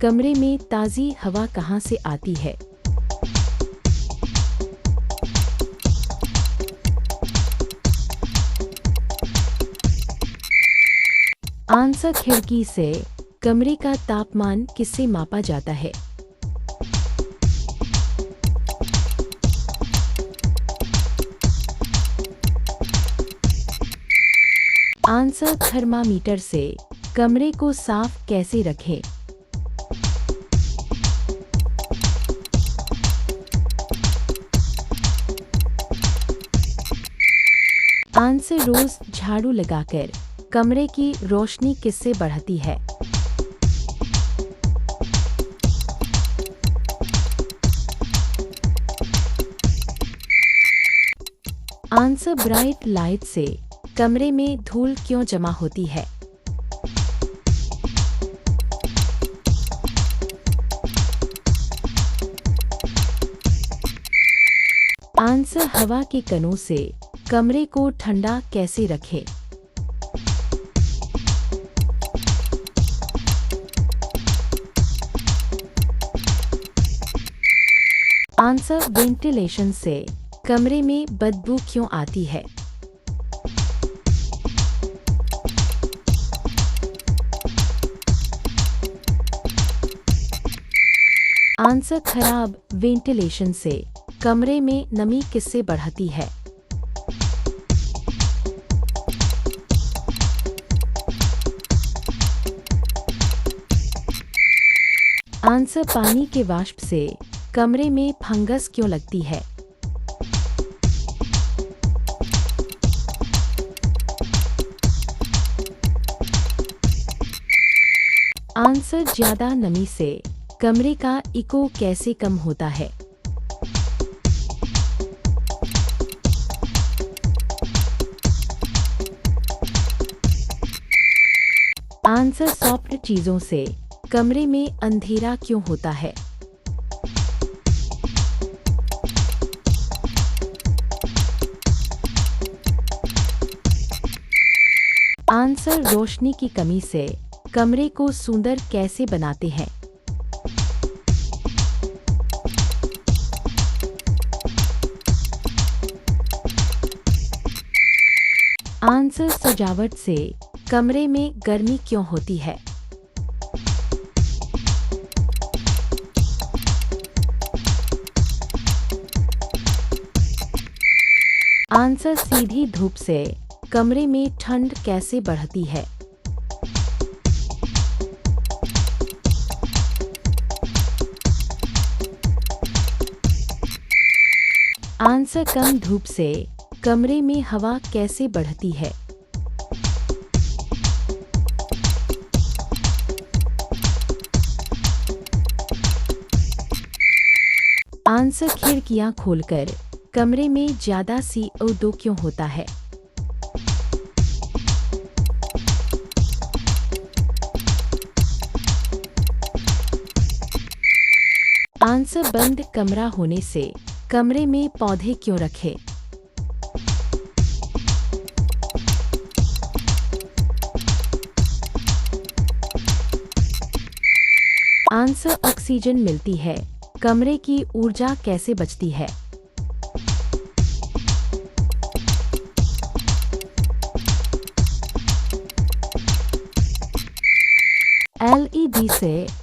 कमरे में ताज़ी हवा कहाँ से आती है? आंसर खिड़की से। कमरे का तापमान किससे मापा जाता है? आंसर थर्मामीटर से। कमरे को साफ कैसे रखें? आंसर रोज झाड़ू लगाकर। कमरे की रोशनी किससे बढ़ती है? आंसर ब्राइट लाइट से। कमरे में धूल क्यों जमा होती है? आंसर हवा के कणों से। कमरे को ठंडा कैसे रखें? आंसर वेंटिलेशन से। कमरे में बदबू क्यों आती है? आंसर खराब वेंटिलेशन से। कमरे में नमी किससे बढ़ती है? आंसर पानी के वाष्प से। कमरे में फंगस क्यों लगती है? आंसर ज्यादा नमी से। कमरे का इको कैसे कम होता है? आंसर सॉफ्ट चीजों से। कमरे में अंधेरा क्यों होता है? आंसर रोशनी की कमी से। कमरे को सुंदर कैसे बनाते हैं? आंसर सजावट से। कमरे में गर्मी क्यों होती है? आंसर सीधी धूप से। कमरे में ठंड कैसे बढ़ती है? आंसर कम धूप से। कमरे में हवा कैसे बढ़ती है? आंसर खिड़कियां खोलकर। कमरे में ज्यादा CO2 क्यों होता है? आंसर बंद कमरा होने से। कमरे में पौधे क्यों रखें? आंसर ऑक्सीजन मिलती है। कमरे की ऊर्जा कैसे बचती है? LED से।